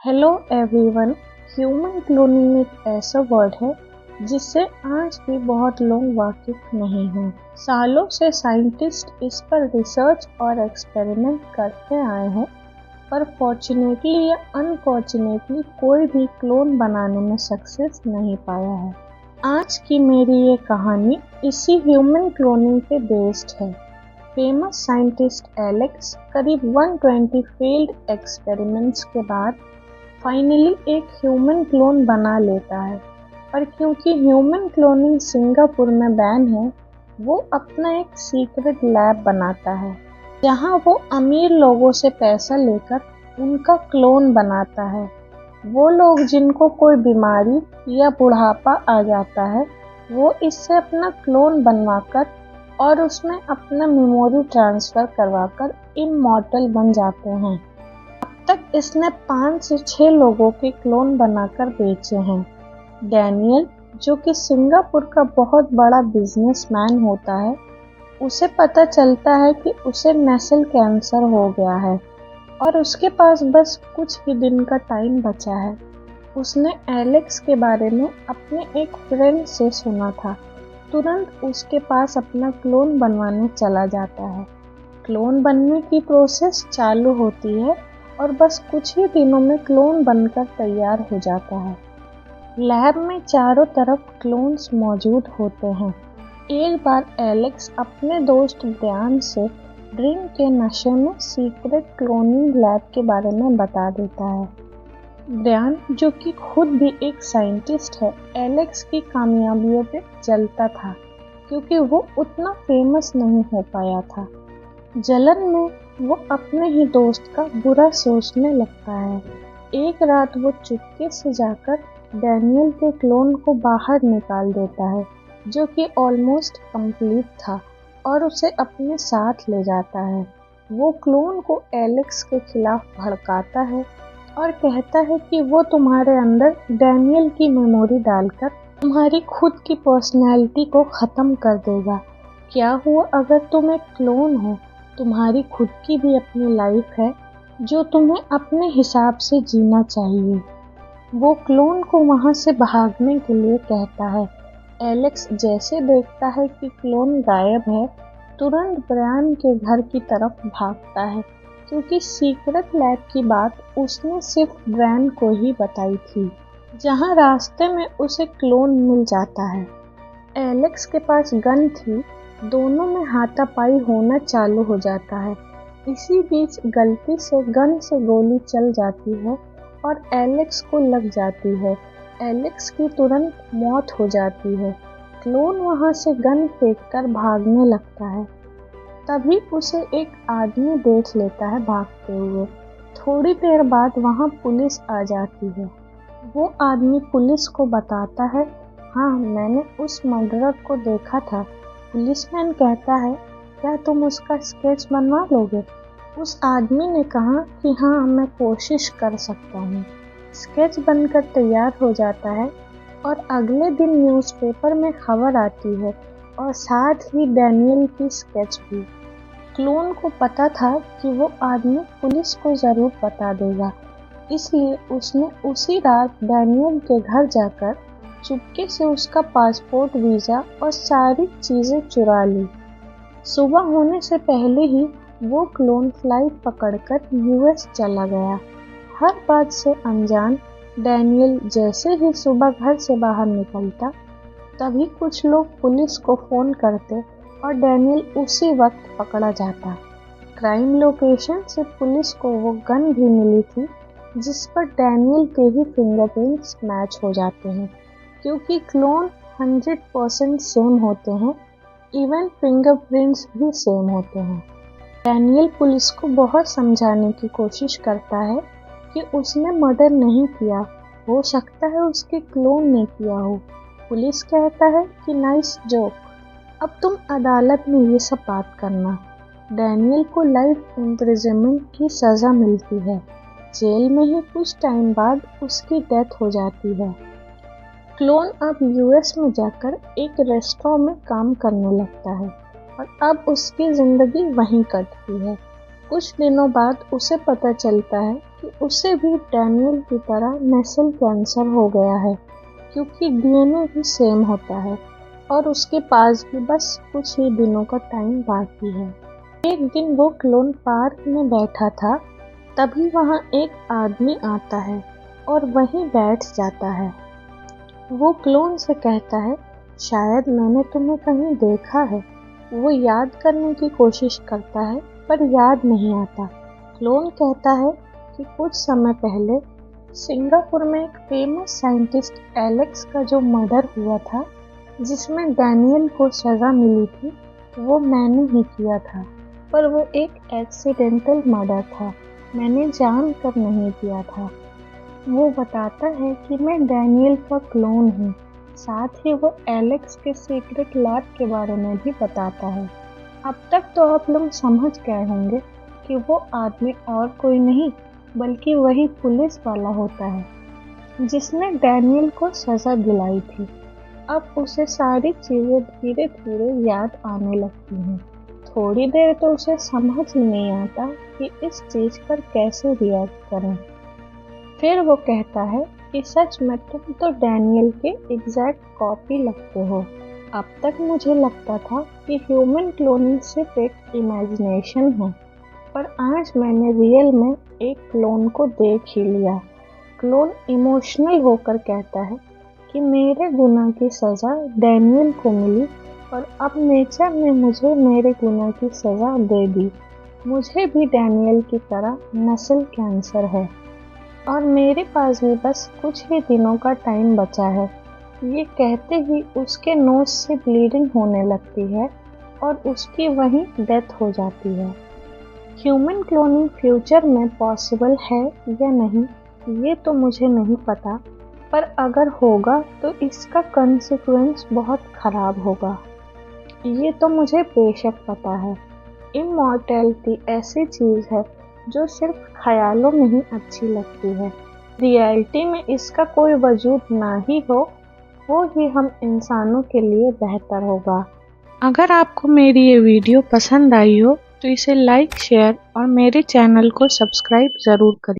Hello everyone. Human cloning एक ऐसा word है जिससे आज भी बहुत लोग वाकिफ नहीं हैं। सालों से साइंटिस्ट इस पर रिसर्च और एक्सपेरिमेंट करते आए हैं, पर फॉर्चुनेटली या अनफॉर्चुनेटली कोई भी क्लोन बनाने में सक्सेस नहीं पाया है। आज की मेरी ये कहानी इसी ह्यूमन क्लोनिंग पे बेस्ड है। फेमस साइंटिस्ट एलेक्स करीब 120 फेल्ड एक्सपेरिमेंट्स के बाद फाइनली एक ह्यूमन क्लोन बना लेता है। और क्योंकि ह्यूमन क्लोनिंग सिंगापुर में बैन है, वो अपना एक सीक्रेट लैब बनाता है जहां वो अमीर लोगों से पैसा लेकर उनका क्लोन बनाता है। वो लोग जिनको कोई बीमारी या बुढ़ापा आ जाता है, वो इससे अपना क्लोन बनवाकर और उसमें अपना मेमोरी ट्रांसफ़र करवाकर इमॉर्टल बन जाते हैं। तक इसने 5 से 6 लोगों के क्लोन बनाकर बेचे हैं। डैनियल, जो कि सिंगापुर का बहुत बड़ा बिजनेसमैन होता है, उसे पता चलता है कि उसे नस्ल कैंसर हो गया है और उसके पास बस कुछ ही दिन का टाइम बचा है। उसने एलेक्स के बारे में अपने एक फ्रेंड से सुना था। तुरंत उसके पास अपना क्लोन बनवाने चला जाता है। क्लोन बनने की प्रोसेस चालू होती है और बस कुछ ही दिनों में क्लोन बनकर तैयार हो जाता है। लैब में चारों तरफ क्लोन्स मौजूद होते हैं। एक बार एलेक्स अपने दोस्त ब्रियान से ड्रिंक के नशे में सीक्रेट क्लोनिंग लैब के बारे में बता देता है। ब्रियान, जो कि खुद भी एक साइंटिस्ट है, एलेक्स की कामयाबियों पे जलता था क्योंकि वो उतना फेमस नहीं हो पाया था। जलन में वो अपने ही दोस्त का बुरा सोचने लगता है। एक रात वो चुपके से जाकर डैनियल के क्लोन को बाहर निकाल देता है, जो कि ऑलमोस्ट कंप्लीट था, और उसे अपने साथ ले जाता है। वो क्लोन को एलेक्स के खिलाफ भड़काता है और कहता है कि वो तुम्हारे अंदर डैनियल की मेमोरी डालकर तुम्हारी खुद की पर्सनैलिटी को ख़त्म कर देगा। क्या हुआ अगर तुम एक क्लोन हो? तुम्हारी खुद की भी अपनी लाइफ है जो तुम्हें अपने हिसाब से जीना चाहिए। वो क्लोन को वहाँ से भागने के लिए कहता है। एलेक्स जैसे देखता है कि क्लोन गायब है, तुरंत ब्रियान के घर की तरफ भागता है, क्योंकि सीक्रेट लैब की बात उसने सिर्फ ब्रियान को ही बताई थी। जहाँ रास्ते में उसे क्लोन मिल जाता है। एलेक्स के पास गन थी, दोनों में हाथापाई होना चालू हो जाता है। इसी बीच गलती से गन से गोली चल जाती है और एलेक्स को लग जाती है। एलेक्स की तुरंत मौत हो जाती है। क्लोन वहां से गन फेंककर भागने लगता है। तभी उसे एक आदमी देख लेता है भागते हुए। थोड़ी देर बाद वहां पुलिस आ जाती है। वो आदमी पुलिस को बताता है, हाँ, मैंने उस मर्डरर को देखा था। पुलिसमैन कहता है, क्या तुम उसका स्केच बनवा लोगे? उस आदमी ने कहा कि हाँ, मैं कोशिश कर सकता हूँ। स्केच बनकर तैयार हो जाता है और अगले दिन न्यूज़पेपर में खबर आती है और साथ ही डैनियल की स्केच भी। क्लोन को पता था कि वो आदमी पुलिस को ज़रूर बता देगा, इसलिए उसने उसी रात डैनियल के घर जाकर चुपके से उसका पासपोर्ट, वीज़ा और सारी चीज़ें चुरा ली। सुबह होने से पहले ही वो क्लोन फ्लाइट पकड़कर यूएस चला गया। हर बात से अनजान डैनियल जैसे ही सुबह घर से बाहर निकलता, तभी कुछ लोग पुलिस को फ़ोन करते और डैनियल उसी वक्त पकड़ा जाता। क्राइम लोकेशन से पुलिस को वो गन भी मिली थी जिस पर डैनियल के ही फिंगरप्रिंट्स मैच हो जाते हैं। क्योंकि क्लोन 100% सेम होते हैं, इवन फिंगरप्रिंट्स भी सेम होते हैं। डैनियल पुलिस को बहुत समझाने की कोशिश करता है कि उसने मर्डर नहीं किया, हो सकता है उसके क्लोन ने किया हो। पुलिस कहता है कि नाइस जोक, अब तुम अदालत में ये सब बात करना। डैनियल को लाइफ इम्प्रिजनमेंट की सज़ा मिलती है। जेल में ही कुछ टाइम बाद उसकी डेथ हो जाती है। क्लोन अब यूएस में जाकर एक रेस्टोरेंट में काम करने लगता है और अब उसकी ज़िंदगी वहीं कटती है। कुछ दिनों बाद उसे पता चलता है कि उसे भी डैनियल की तरह नस्ल कैंसर हो गया है, क्योंकि डीएनए भी सेम होता है और उसके पास भी बस कुछ ही दिनों का टाइम बाकी है। एक दिन वो क्लोन पार्क में बैठा था, तभी वहाँ एक आदमी आता है और वहीं बैठ जाता है। वो क्लोन से कहता है, शायद मैंने तुम्हें कहीं देखा है। वो याद करने की कोशिश करता है पर याद नहीं आता। क्लोन कहता है कि कुछ समय पहले सिंगापुर में एक फेमस साइंटिस्ट एलेक्स का जो मर्डर हुआ था, जिसमें डैनियल को सजा मिली थी, वो मैंने ही किया था। पर वो एक एक्सीडेंटल मर्डर था, मैंने जानकर नहीं किया था। वो बताता है कि मैं डैनियल का क्लोन हूँ। साथ ही वो एलेक्स के सीक्रेट लैब के बारे में भी बताता है। अब तक तो आप लोग समझ गए होंगे कि वो आदमी और कोई नहीं बल्कि वही पुलिस वाला होता है जिसने डैनियल को सजा दिलाई थी। अब उसे सारी चीजें धीरे धीरे याद आने लगती हैं। थोड़ी देर तो उसे समझ ही नहीं आता कि इस चीज पर कैसे रिएक्ट करें। फिर वो कहता है कि सच में तुम तो डैनियल के एग्जैक्ट कॉपी लगते हो। अब तक मुझे लगता था कि ह्यूमन क्लोनिंग सिर्फ एक इमेजिनेशन है, पर आज मैंने रियल में एक क्लोन को देख ही लिया। क्लोन इमोशनल होकर कहता है कि मेरे गुनाह की सज़ा डैनियल को मिली और अब नेचर ने मुझे मेरे गुनाह की सज़ा दे दी। मुझे भी डैनियल की तरह नस्ल कैंसर है और मेरे पास भी बस कुछ ही दिनों का टाइम बचा है। ये कहते ही उसके नोज से ब्लीडिंग होने लगती है और उसकी वहीं डेथ हो जाती है। ह्यूमन क्लोनिंग फ्यूचर में पॉसिबल है या नहीं, ये तो मुझे नहीं पता, पर अगर होगा तो इसका कंसिक्वेंस बहुत खराब होगा, ये तो मुझे बेशक पता है। इमॉर्टैलिटी ऐसी चीज़ है जो सिर्फ ख्यालों में ही अच्छी लगती है। रियलिटी में इसका कोई वजूद ना ही हो, वो ही हम इंसानों के लिए बेहतर होगा। अगर आपको मेरी ये वीडियो पसंद आई हो तो इसे लाइक, शेयर और मेरे चैनल को सब्सक्राइब ज़रूर करें।